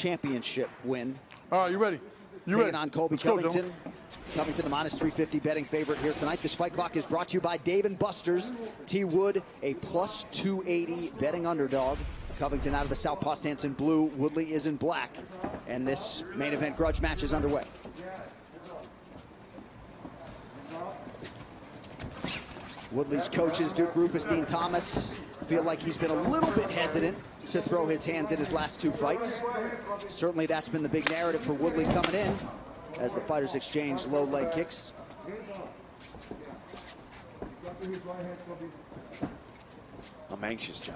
championship win. All right, you ready? Taking on Colby Covington. Covington, the -350 betting favorite here tonight. This fight clock is brought to you by Dave & Buster's. T. Wood, a +280 betting underdog. Covington out of the southpaw stance in blue. Woodley is in black. And this main event grudge match is underway. Woodley's coaches, Duke Rufus, Dean Thomas, feel like he's been a little bit hesitant to throw his hands in his last 2 fights. Certainly that's been the big narrative for Woodley coming in as the fighters exchange low leg kicks. I'm anxious, John.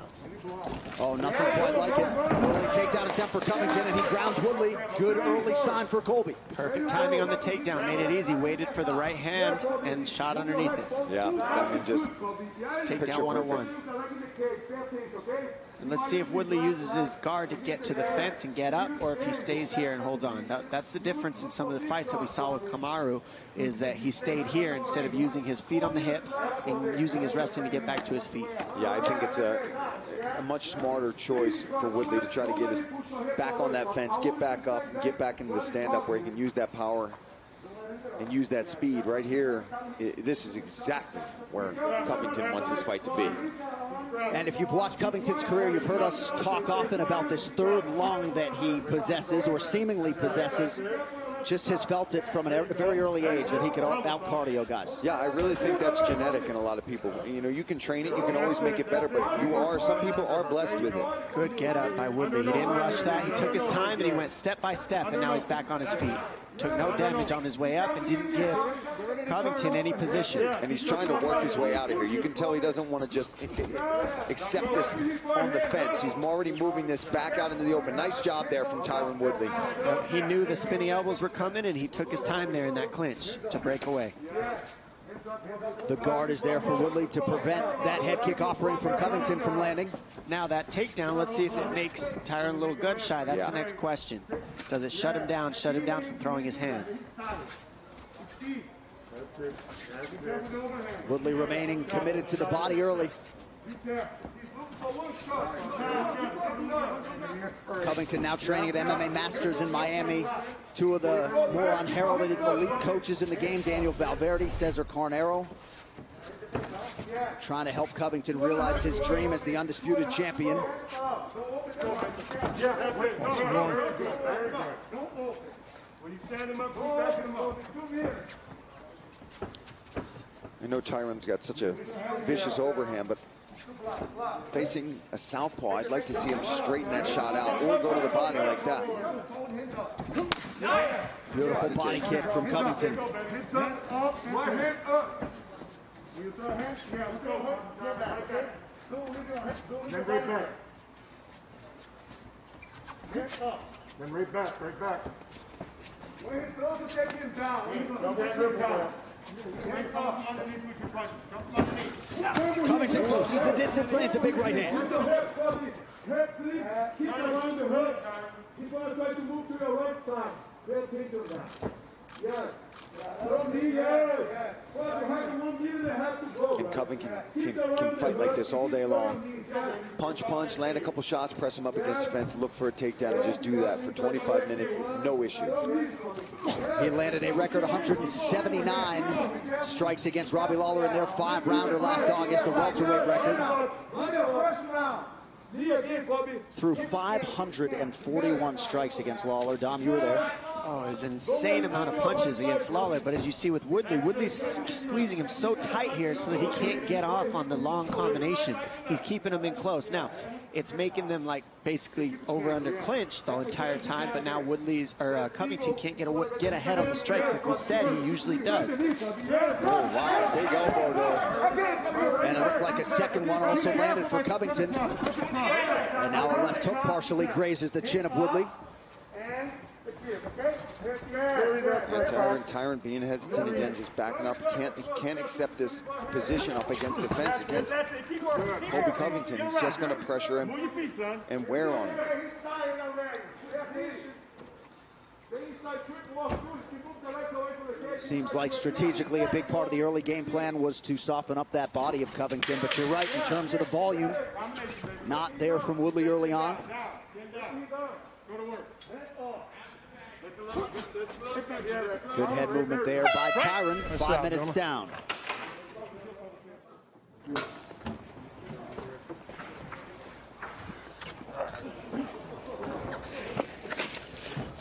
Oh, nothing quite like it. Early takedown attempt for Covington, and he grounds Woodley. Good early sign for Colby. Perfect timing on the takedown. Made it easy. Waited for the right hand and shot underneath it. Yeah, I mean, just takedown 101. And let's see if Woodley uses his guard to get to the fence and get up, or if he stays here and holds on. That's the difference in some of the fights that we saw with Kamaru, is that he stayed here instead of using his feet on the hips and using his wrestling to get back to his feet. Yeah, I think it's a much smarter choice for Woodley to try to get us back on that fence, get back up, and get back into the stand-up where he can use that power and use that speed. Right here, this is exactly where Covington wants this fight to be. And if you've watched Covington's career, you've heard us talk often about this third lung that he possesses, or seemingly possesses. Just has felt it from a very early age that he could out-cardio guys. Yeah, I really think that's genetic in a lot of people. You know, you can train it, you can always make it better, but some people are blessed with it. Good get up by Woodley. He didn't rush that. He took his time and he went step by step, and now he's back on his feet. Took no damage on his way up and didn't give Covington any position. And he's trying to work his way out of here. You can tell he doesn't want to just accept this on the fence. He's already moving this back out into the open. Nice job there from Tyron Woodley. He knew the spinning elbows were coming, and he took his time there in that clinch to break away. The guard is there for Woodley to prevent that head kick offering from Covington from landing. Now that takedown, let's see if it makes Tyron a little gun shy. That's the next question. Does it shut him down from throwing his hands? Woodley remaining committed to the body early. Covington now training at MMA Masters in Miami. 2 of the more unheralded elite coaches in the game, Daniel Valverde, Cesar Carnero, trying to help Covington realize his dream as the undisputed champion. I know Tyron's got such a vicious overhand, but facing a southpaw, I'd like to see him straighten that shot out or go to the body like that. Beautiful body kick from Covington. Then right back, right back. Covington closes the distance, lands a big right hand. Keep around the hood. He's going to try to move to the right side. Pay attention to that. Yes. And Covington can fight like this all day long. Punch, punch, land a couple shots, press him up against the fence, look for a takedown, and just do that for 25 minutes, no issues. He landed a record 179 strikes against Robbie Lawler in their 5-rounder last August, a welterweight record. Threw 541 strikes against Lawler. Dom, you were there. Oh, there's an insane amount of punches against Lawler, but as you see with Woodley, Woodley's squeezing him so tight here so that he can't get off on the long combinations. He's keeping him in close. Now, it's making them like basically over-under clinch the entire time, but now Covington can't get ahead on the strikes like we said he usually does. Oh, wow, big elbow there. And it looked like a second one also landed for Covington. And now a left hook partially grazes the chin of Woodley. And Tyron being hesitant again, just backing up. He can't accept this position up against the fence against Colby Covington. He's just going to pressure him and wear on him. Seems like strategically a big part of the early game plan was to soften up that body of Covington, but you're right in terms of the volume. Not there from Woodley early on. Good head movement there by Tyron. 5 minutes down.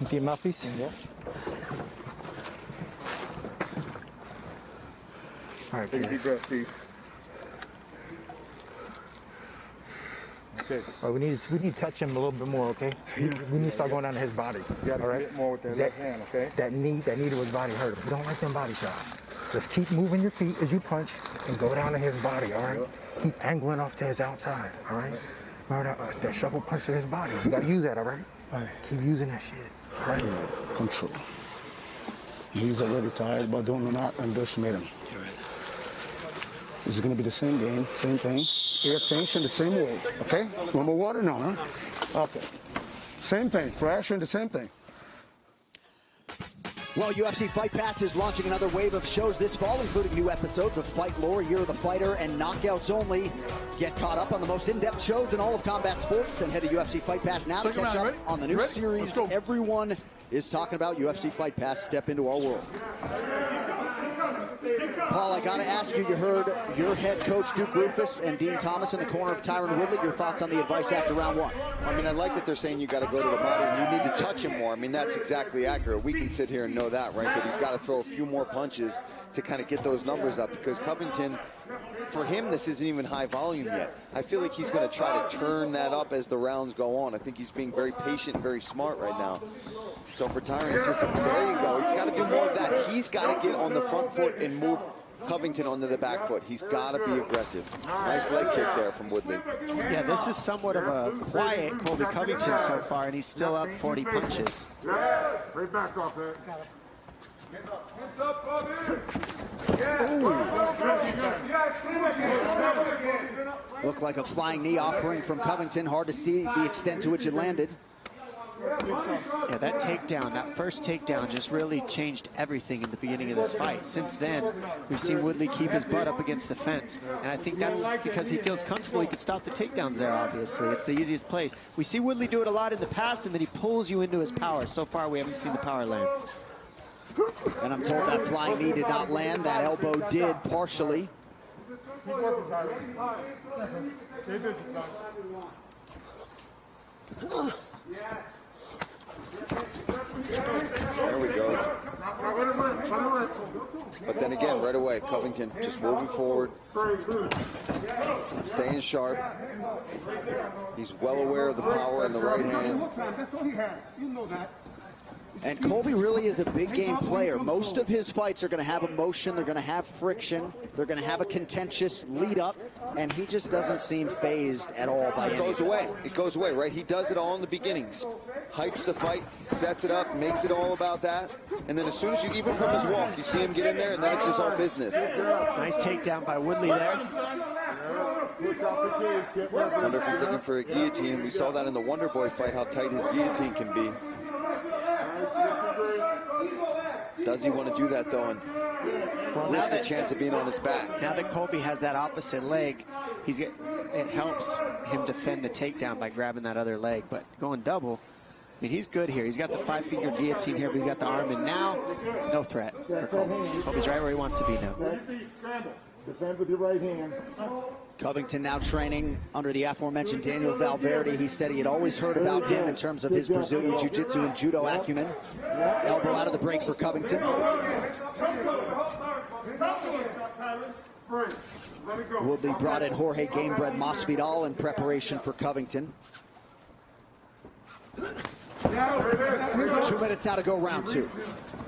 Empty your mouthpiece. Yeah. All right, Take a deep breath, Steve. Okay. All right, we need to touch him a little bit more, okay? We need to start going down to his body. You got to get more with that left hand, okay? That knee to his body hurt him. We don't like them body shots. Just keep moving your feet as you punch and go down to his body, all right? Keep angling off to his outside, all right? Remember that shuffle punch to his body. You got to use that, all right? All right. Keep using that shit, all right? Control. He's already tired, but don't underestimate him. It's going to be the same game, same thing. Pay attention the same way, okay? One more water now, huh? Okay. Same thing, pressure and the same thing. Well, UFC Fight Pass is launching another wave of shows this fall, including new episodes of Fight Lore, Year of the Fighter, and Knockouts Only. Get caught up on the most in-depth shows in all of combat sports and head to UFC Fight Pass now to catch up on the new series everyone is talking about. UFC Fight Pass, step into our world. Paul, I got to ask you, you heard your head coach Duke Rufus and Dean Thomas in the corner of Tyron Woodley. Your thoughts on the advice after round one? I mean, I like that they're saying you got to go to the body and you need to touch him more. I mean, that's exactly accurate. We can sit here and know that, right? But he's got to throw a few more punches to kind of get those numbers up, because Covington, for him, this isn't even high volume yet. I feel like he's going to try to turn that up as the rounds go on. I think he's being very patient, very smart right now. So for Tyron, it's just, there you go. He's got to do more of that. He's got to get on the front foot and move Covington onto the back foot. He's got to be aggressive. Nice leg kick there from Woodley. Yeah, this is somewhat of a quiet Colby Covington so far, and he's still up 40 punches. Right back off there. Hands up, Colby. Looked like a flying knee offering from Covington. Hard to see the extent to which it landed. Yeah, that takedown, that first takedown just really changed everything in the beginning of this fight. Since then, we've seen Woodley keep his butt up against the fence. And I think that's because he feels comfortable. He can stop the takedowns there, obviously. It's the easiest place. We see Woodley do it a lot in the past, and then he pulls you into his power. So far, we haven't seen the power land. And I'm told that flying knee did not land. That elbow did partially. There we go. But then again, right away, Covington just moving forward, staying sharp. He's well aware of the power in the right hand. That's all he has. You know that. And Colby really is a big game player. Most of his fights are going to have emotion. They're going to have friction. They're going to have a contentious lead up. And he just doesn't seem phased at all by it. Goes away. It goes away, right? He does it all in the beginnings. Hypes the fight, sets it up, makes it all about that. And then as soon as you, even from his walk, you see him get in there, and then it's just all business. Nice takedown by Woodley there. Wonder if he's looking for a guillotine. We saw that in the Wonder Boy fight, how tight his guillotine can be. Does he want to do that, though, and risk a chance of being on his back? Now that Colby has that opposite leg, it helps him defend the takedown by grabbing that other leg. But going double, I mean, he's good here. He's got the 5-finger guillotine here, but he's got the arm, and now, no threat for Colby. Colby's right where he wants to be now. Defend with your right hand. Covington now training under the aforementioned Daniel Valverde. He said he had always heard about him in terms of his Brazilian Jiu-Jitsu and Judo acumen. Elbow out of the break for Covington. Woodley brought in Jorge Gamebred Masvidal in preparation for Covington. 2 minutes now to go round two.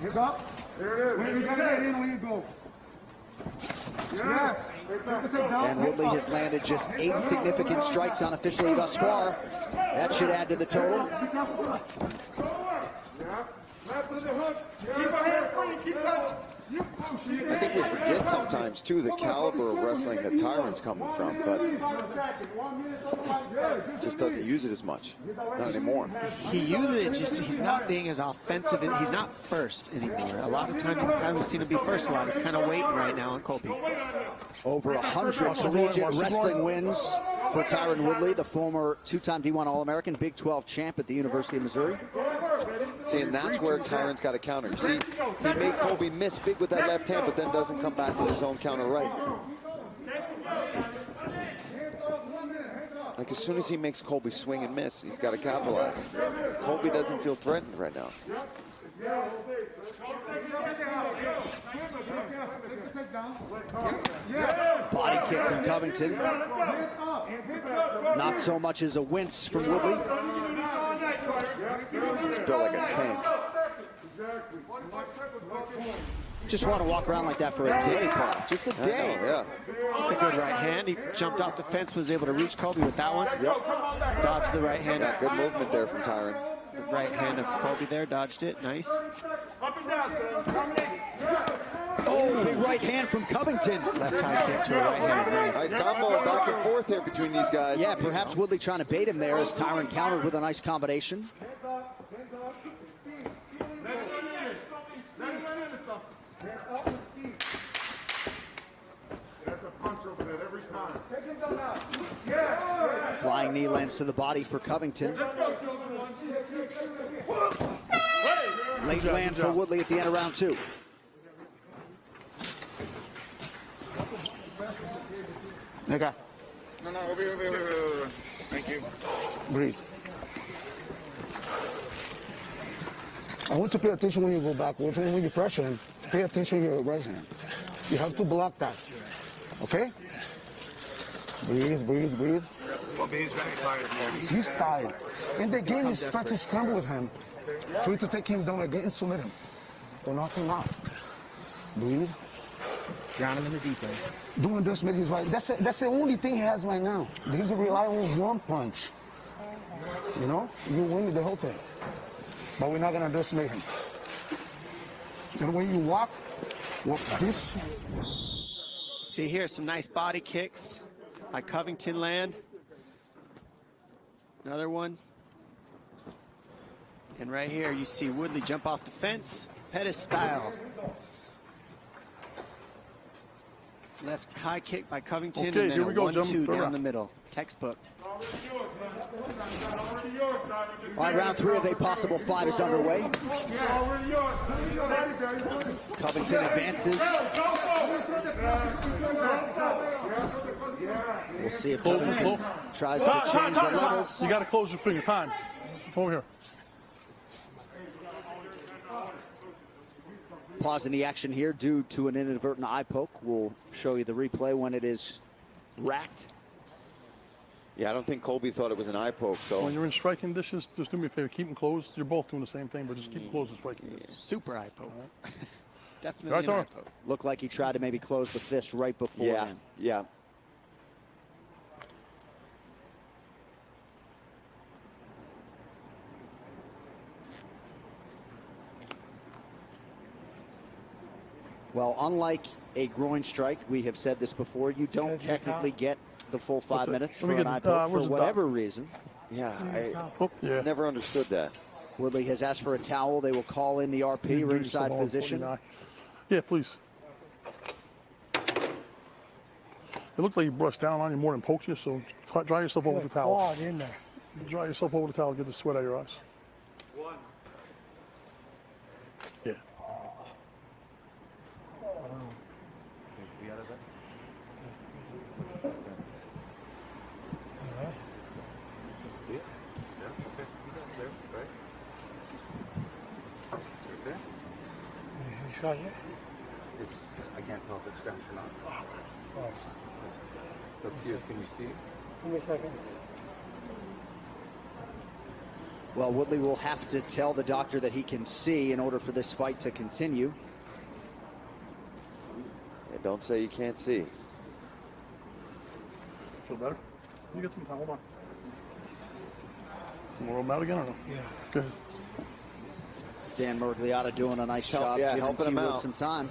Hands up. There it is. When you get in, when you go. Yes. And Woodley has landed just 8 significant strikes unofficially thus far. That should add to the total. I think we forget sometimes, too, the caliber of wrestling that Tyron's coming from, but just doesn't use it as much. Not anymore. He uses it, just he's not being as offensive. He's not first anymore. A lot of times, we've seen him be first a lot. He's kind of waiting right now on Colby. Over 100 collegiate wrestling wins for Tyron Woodley, the former 2-time D1 All-American, Big 12 champ at the University of Missouri. See, and that's where Tyron's got to counter. You see, he made Colby miss big with that left hand, but then doesn't come back with his own counter right. Like, as soon as he makes Colby swing and miss, he's got to capitalize. Colby doesn't feel threatened right now. Body kick from Covington. Not so much as a wince from Woodley. He's built like a tank. Just want to walk around like that for a day, Paul. Just a day. Yeah. It's a good right hand. He jumped off the fence, was able to reach Colby with that one. Yep. Dodged the right hand. Yeah, good movement there from Tyron. The right hand of Colby there, dodged it. Nice. Oh, big right hand from Covington. Left high kick to a right hand. Nice combo back and forth here between these guys. Yeah, perhaps Woodley trying to bait him there as Tyron countered with a nice combination. Flying knee lands to the body for Covington. Late land for Woodley at the end of round 2. Okay. No, over here. Thank you. Breathe. I want to pay attention when you go backwards and when you pressure him. Pay attention to your right hand. You have to block that. Okay? Breathe, breathe, breathe. He's very tired, man. He's tired. And the game is trying to scramble with him. For you to take him down again and submit him. Or knock him out. Breathe. Ground him in the deep end. Don't underestimate his right. That's the only thing he has right now. He's relying on one punch. You know? You win the whole thing. But we're not going to underestimate him. And when you walk this. See here, some nice body kicks by Covington land. Another one. And right here, you see Woodley jump off the fence, Pettis style. Left high kick by Covington, Okay, and then here we a go, 1-2 down the middle. Textbook. All right, round 3 of a possible 5 is underway. Covington advances. We'll see if Covington tries to change the levels. You got to close your finger. Time. Over here. Pausing the action here due to an inadvertent eye poke. We'll show you the replay when it is racked. Yeah, I don't think Colby thought it was an eye poke. So When you're in striking dishes, just do me a favor. Keep them closed. You're both doing the same thing, but just keep them closed in striking dishes. Super eye poke. Right. Definitely Right, an eye Tyron? poke. Looked like he tried to maybe close the fist right before yeah, him. yeah. Well, unlike a groin strike, we have said this before, you don't technically get the full 5 minutes for an eye poke for whatever reason. Yeah, Yeah. I never understood that. Woodley has asked for a towel. They will call in the RP, ringside position. Yeah, please. It looked like you brushed down on you more than poked you, so dry yourself over with the towel. In there. Dry yourself over the towel, get the sweat out of your eyes. Yeah. I can't tell if it's scratched or not. Oh. It's up to you. Can you see? Give me a second. Well, Woodley will have to tell the doctor that he can see in order for this fight to continue. Yeah, don't say you can't see. Feel better? You get some time. Hold on. You want to roll them out again or no? Yeah. Good. Dan Murgliata doing a nice job giving helping him T-Wood out. some time.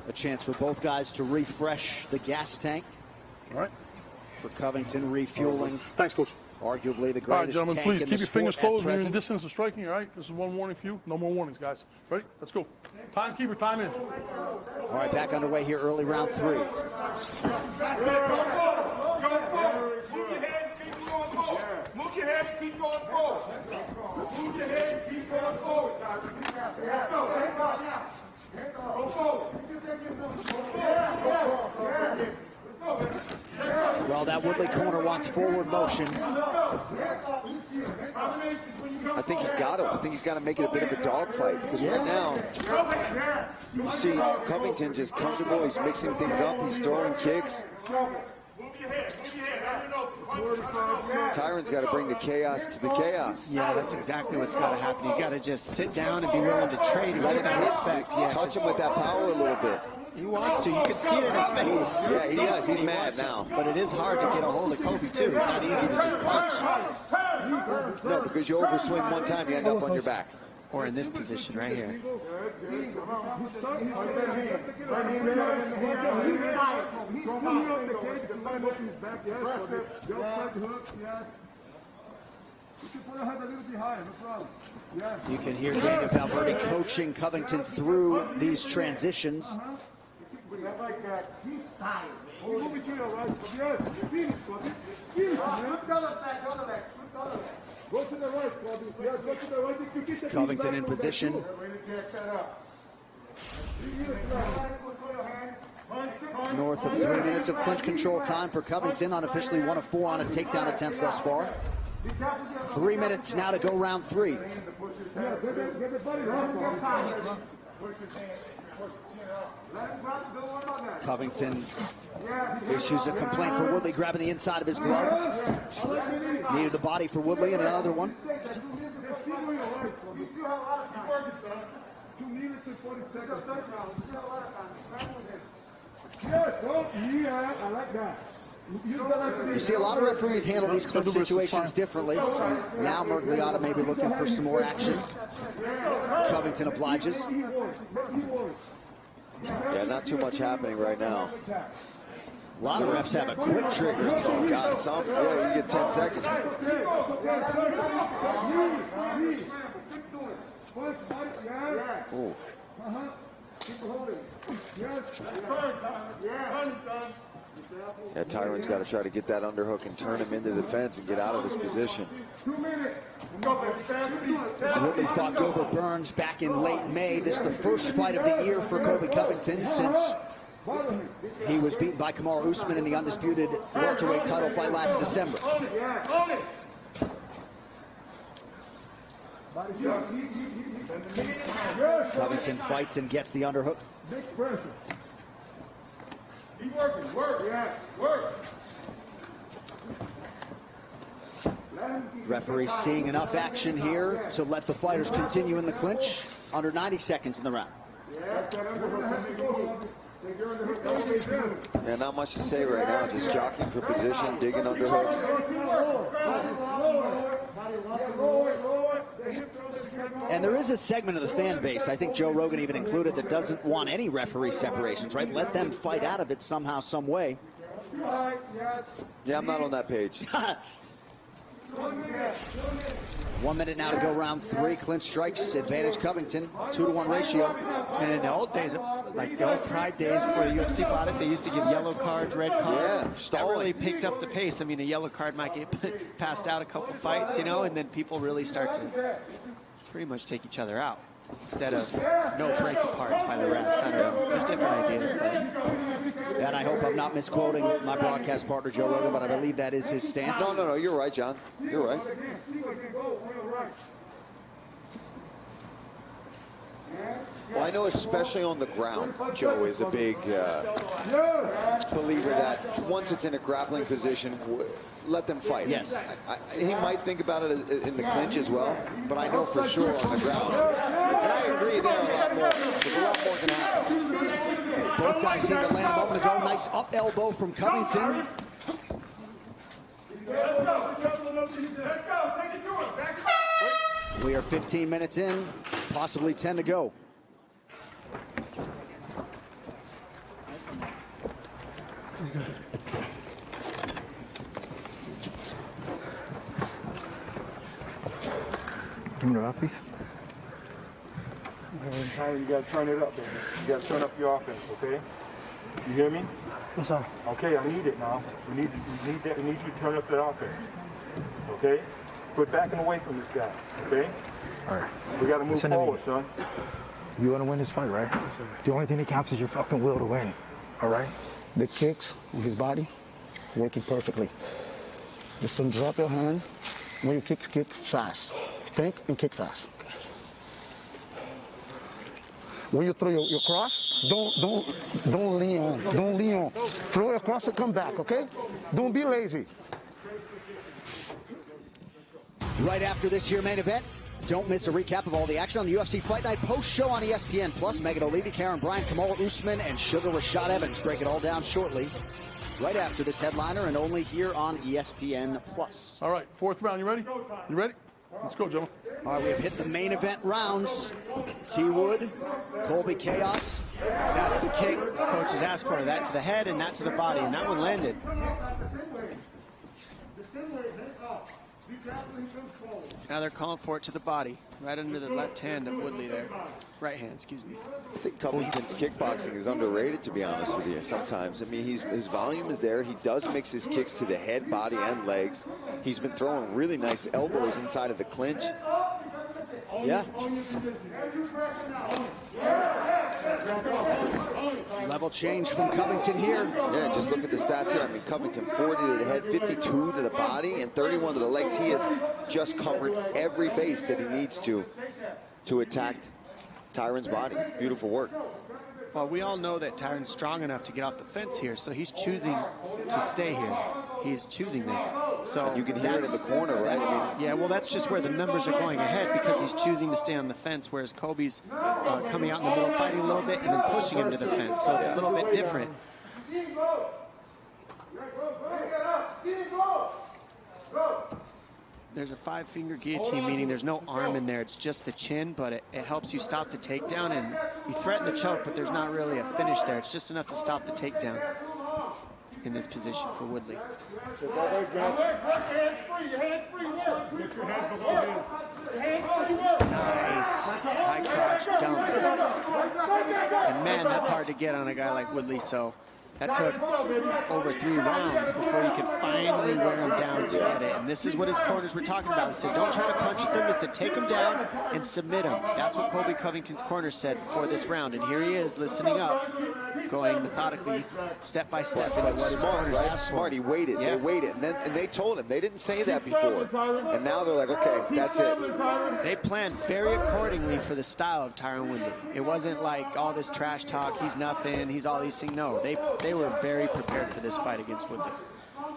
A chance for both guys to refresh the gas tank. All right. For Covington, refueling Thanks, Coach. arguably the All right, greatest gentlemen, tank please in keep the your fingers sport at closed when you're in present. distance of striking, all right? This is one warning for you. No more warnings, guys. Ready? Let's go. Timekeeper, time in. All right, back underway here, early round 3. Well, that Woodley corner wants forward motion. I think he's got to. I think he's got to make it a bit of a dogfight, because right now, you see Covington just comfortable. He's mixing things up. He's throwing kicks. Tyron's got to bring the chaos to the chaos. Yeah, that's exactly what's got to happen. He's got to just sit down and be willing to trade and get that respect. Yeah, touch him with that power a little bit. He wants to. You can see it in his face. Yeah, he does. He's mad now. But it is hard to get a hold of Colby, too. It's not easy to just punch. No, because you overswing one time, you end up on your back. Or in this position right here. You can hear Daniel Valverde coaching Covington through these transitions. Covington in position. North of 3 minutes of clinch control time for Covington, unofficially 1 of 4 on his takedown attempts thus far. 3 minutes now to go round 3. Covington issues a complaint for Woodley grabbing the inside of his glove. Needed the body for Woodley, and another one. 2 minutes and 40 seconds. Yeah, I like that. You see a lot of referees handle these clinch situations differently. Now Mergliata may be looking for some more action. Covington obliges. Yeah, not too much happening right now. A lot of refs have a quick trigger. Oh, God, some, yeah, you get 10 seconds. Ooh. Yeah, Tyron's got to try to get that underhook and turn him into the fence and get out of this position. Woodley fought Gilbert Burns back in late May. This is the first fight of the year for Colby Covington since he was beaten by Kamaru Usman in the undisputed welterweight title fight last December. Covington fights and gets the underhook. Referee seeing enough action here to let the fighters continue in the clinch. Under 90 seconds in the round. Yeah, not much to say right now. Just jockeying for position, digging underhooks. And there is a segment of the fan base, I think Joe Rogan even included, that doesn't want any referee separations, right? Let them fight out of it somehow, some way. Yeah, I'm not on that page. 1 minute now to go round 3. Clinch strikes, advantage Covington, 2-to-1 ratio. And in the old days, like the old Pride days before the UFC bought it, they used to give yellow cards, red cards. Yeah, that really picked up the pace. I mean, a yellow card might get passed out a couple fights, you know, and then people really start to pretty much take each other out instead of no breaking cards by the refs. I don't know. There's different ideas, but. And I hope I'm not misquoting my broadcast partner, Joe Rogan, but I believe that is his stance. No, you're right, John. You're right. Well, I know especially on the ground, Joe is a big believer that once it's in a grappling position, let them fight. Yes. He might think about it in the clinch as well, but I know for sure on the ground. And I agree there a lot more. There's a lot more can happen. Both guys seem to land a moment ago. Nice up elbow from Covington. We are 15 minutes in, possibly 10 to go. Give me the mouthpiece. You gotta turn it up, baby. You gotta turn up your offense, okay? You hear me? Yes, sir. Okay, I need it now. We need that. We need you to turn up that offense. Okay? We're backing away from this guy, okay? All right. We got to move forward, son. You want to win this fight, right? The only thing that counts is your fucking will to win. All right? The kicks on his body working perfectly. Just don't drop your hand. When you kick fast. Think and kick fast. When you throw your cross, don't lean on. Don't lean on. Throw your cross and come back, okay? Don't be lazy. Right after this here main event, don't miss a recap of all the action on the UFC Fight Night post show on ESPN Plus. Megan O'Leary, Karen Bryant, Kamala Usman, and Sugar Rashad Evans break it all down shortly. Right after this headliner, and only here on ESPN Plus. All right, fourth round. You ready? You ready? Let's go, gentlemen. All right, we have hit the main event rounds. T. Wood, Colby Chaos. That's the kick his coach has asked for. That to the head and that to the body, and that one landed. Now they're calling for it to the body, right under the left hand of Woodley there. Right hand, excuse me. I think Covington's kickboxing is underrated, to be honest with you, sometimes. I mean, his volume is there. He does mix his kicks to the head, body, and legs. He's been throwing really nice elbows inside of the clinch. Yeah. Level change from Covington here. Yeah, just look at the stats here. I mean, Covington 40 to the head, 52 to the body, and 31 to the legs. He has just covered every base that he needs to attack Tyron's body. Beautiful work. Well, we all know that Tyron's strong enough to get off the fence here, so he's choosing to stay here. He's choosing this. So and you can hear it in the corner, right? I mean, yeah, well, that's just where the numbers are going ahead because he's choosing to stay on the fence, whereas Colby's coming out in the middle, fighting a little bit, and then pushing him to the fence. So it's a little bit different. There's a 5-finger guillotine, meaning there's no arm in there. It's just the chin, but it helps you stop the takedown. And you threaten the choke, but there's not really a finish there. It's just enough to stop the takedown in this position for Woodley. Nice. High crotch dump. And man, that's hard to get on a guy like Woodley, so that took over 3 rounds before he could finally wear him down to get it. And this is what his corners were talking about. They said, don't try to punch with him. They said, take him down and submit him. That's what Colby Covington's corner said before this round. And here he is listening up, going methodically, step by step into what his corners asked for. Smart, he waited. Yeah. They waited. And they told him. They didn't say that before. And now they're like, okay, that's it. They planned very accordingly for the style of Tyron Woodley. It wasn't like all this trash talk, he's nothing, he's all these things. No, they were very prepared for this fight against Woodley.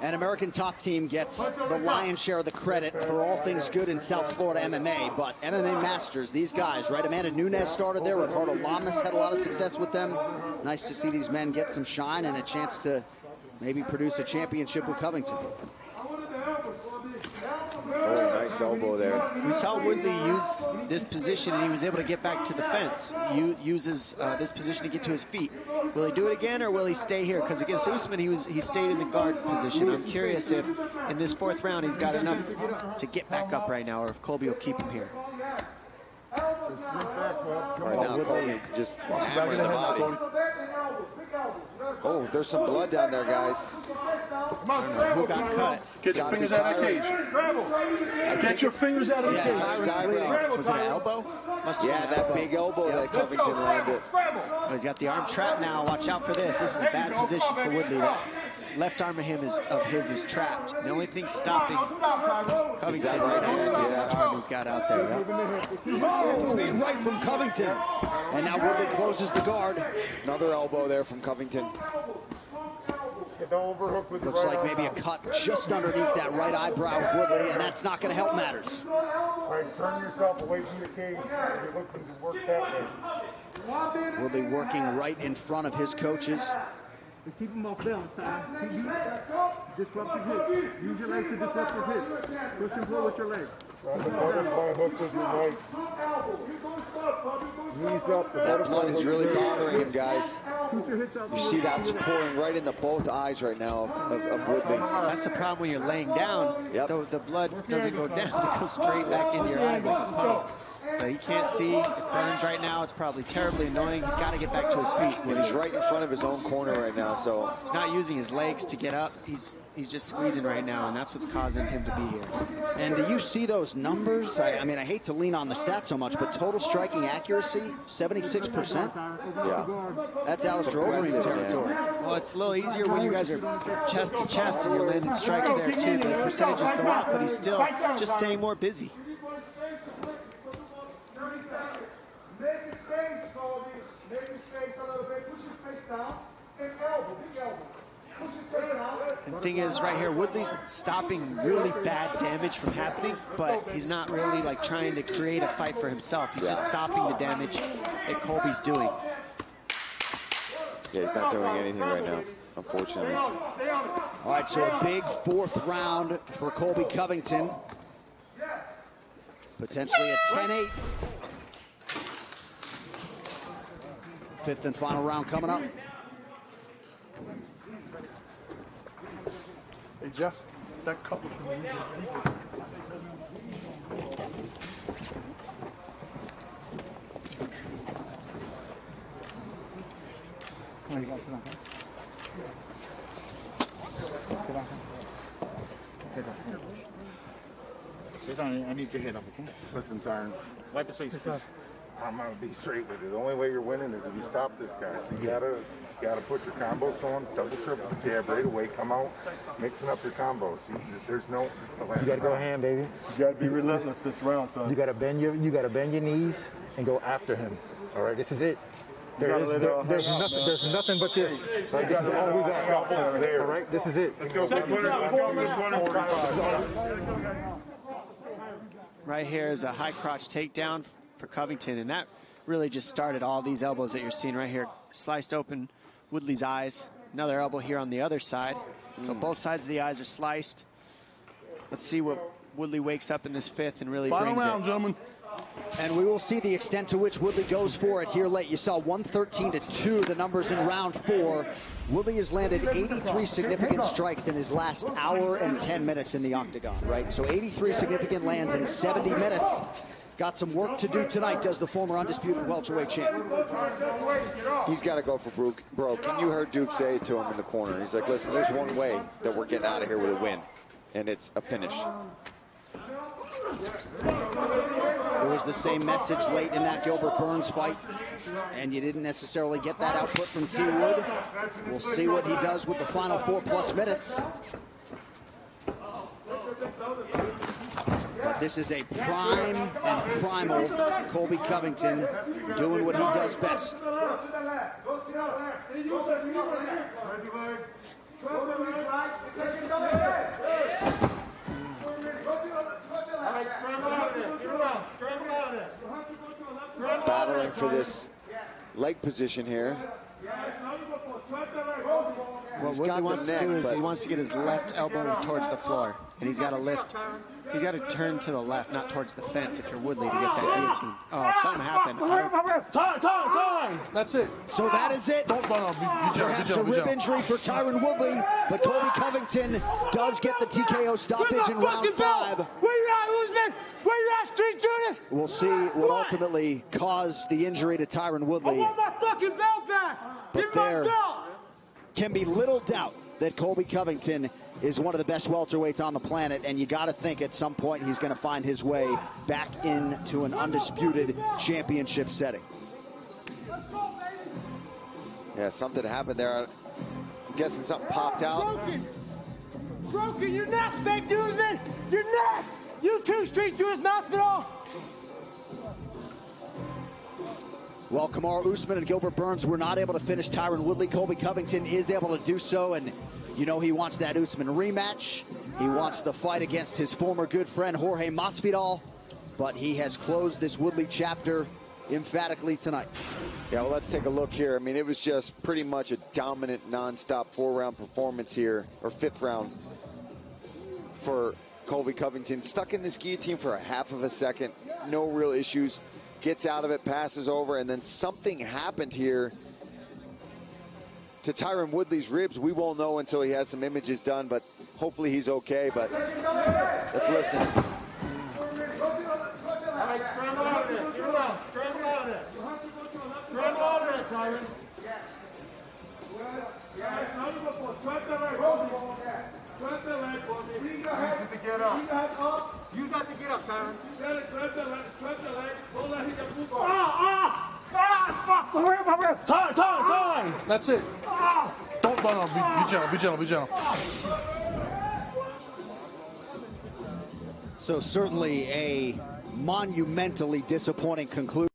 An American Top Team gets the lion's share of the credit for all things good in South Florida MMA, but MMA Masters, these guys, right? Amanda Nunes started there. Ricardo Lamas had a lot of success with them. Nice to see these men get some shine and a chance to maybe produce a championship with Covington. Oh, nice elbow there. We saw Woodley use this position, and he was able to get back to the fence. Uses this position to get to his feet. Will he do it again, or will he stay here? Because against Usman, he stayed in the guard position. I'm curious if in this 4th round he's got enough to get back up right now, or if Colby will keep him here. Right now, Colby just hammering the body. Oh, there's some blood down there, guys. Who got cut? Get your fingers out of the cage. Get your fingers out of the cage. Was it an elbow? Must have been that big elbow that Covington landed. Oh, he's got the arm trapped now. Watch out for this. This is a bad position for Woodley. That left arm of his is trapped. The only thing stopping Covington is that arm he's got out there. Oh, right from Covington. And now Woodley closes the guard. Another elbow there from Covington. Looks like maybe a cut just underneath that right eyebrow of Woodley, and that's not going to help matters. All right, turn yourself away from the cage. You're looking to work that way. Woodley working right in front of his coaches. Keep him off balance, disrupt his hips. Use your legs to disrupt his hips. Push him forward with your legs. Butterfly hook with your right. Knees up. That blood is really bothering him, guys. You see that's pouring right into both eyes right now of Woodley. That's the problem when you're laying down. Yep. The blood doesn't go down. It goes straight back into your eyes like a puddle. But he can't see. It burns right now. It's probably terribly annoying. He's got to get back to his feet. And he's right in front of his own corner right now, so he's not using his legs to get up. He's just squeezing right now, and that's what's causing him to be here. And do you see those numbers? I mean, I hate to lean on the stats so much, but total striking accuracy, 76%. yeah. That's Alistair Overeem territory. Well, it's a little easier when you guys are chest to chest and you're landing strikes there too. The percentages go up, but he's still just staying more busy. Make his face, Colby. Make his face a little bit. Push his face down. And elbow, big elbow. Push his face down. The thing is, right here, Woodley's stopping really bad damage from happening, but he's not really like trying to create a fight for himself. He's just stopping the damage that Colby's doing. Yeah, he's not doing anything right now, unfortunately. All right, so a big fourth round for Colby Covington. Potentially a 10-8. Fifth and final round coming up. Hey, Jeff, that couple from me. Oh, you got to sit down. Sit down. I need your head up, okay? Listen, Tyron. Wipe his face. I'm gonna be straight with it. The only way you're winning is if you stop this guy. So you gotta put your combos going, double, triple jab right away. Come out, mixing up your combos. There's no. This is the last You gotta go round. ham, baby. You gotta be relentless this round, son. You gotta bend your knees and go after him. All right, this is it. There's nothing but this. Right, this is all we got. All right, this is it. Let's go. Right here is a high crotch takedown for Covington, and that really just started all these elbows that you're seeing right here. Sliced open Woodley's eyes. Another elbow here on the other side. So both sides of the eyes are sliced. Let's see what Woodley wakes up in this fifth and really Final brings round, it. gentlemen. And we will see the extent to which Woodley goes for it here late. You saw 113-2, the numbers in round 4. Woodley has landed 83 significant strikes in his last hour and 10 minutes in the octagon, right? So 83 significant lands in 70 minutes. Got some work to do tonight, does the former undisputed welterweight champ. He's got to go for broke. And you heard Duke say it to him in the corner. He's like, listen, there's one way that we're getting out of here with a win, and it's a finish. It was the same message late in that Gilbert Burns fight, and you didn't necessarily get that output from T. Wood. We'll see what he does with the final 4+ minutes. But this is a prime and primal Colby Covington doing what he does best. Battling for this leg position here. What Woodley wants to do is he wants to get his left elbow towards the floor, and he's got to lift. He's got to turn to the left, not towards the fence if you're Woodley to get that guillotine. Oh, something happened. Time! That's it. So that is it. Perhaps a rib injury for Tyron Woodley, but Colby Covington does get the TKO stoppage in round 5. Where you at, Usman? Where you at, Street Judas? We'll see what ultimately caused the injury to Tyron Woodley. I want my fucking belt back. Give me my there belt. can be little doubt that Colby Covington is one of the best welterweights on the planet, and you got to think at some point he's going to find his way back into an undisputed championship setting. Yeah, something happened there. I'm guessing something popped out. Broken, you're next, fake news, man. You're next. You too, Street Judas Hospital. Well, Kamaru Usman and Gilbert Burns were not able to finish Tyron Woodley. Colby Covington is able to do so, and you know he wants that Usman rematch. He wants the fight against his former good friend Jorge Masvidal, but he has closed this Woodley chapter emphatically tonight. Yeah, well, let's take a look here. I mean, it was just pretty much a dominant, non-stop 4-round performance here, or 5th round for Colby Covington. Stuck in this guillotine for a half of a second, no real issues. Gets out of it, passes over, and then something happened here to Tyron Woodley's ribs. We won't know until he has some images done, but hopefully he's okay. But let's listen. there. Get around. Grab him out of there. Grab him out of there, Tyron. Yes. Now you go for it. Trap the leg, Colby. Trap the leg, Colby. Use it to get up. Use that to get up, Tyron. Grab the leg. Trap the leg. Don't let him get moved on. Fuck! Time! That's it. Don't be gentle, be gentle. So certainly a monumentally disappointing conclusion.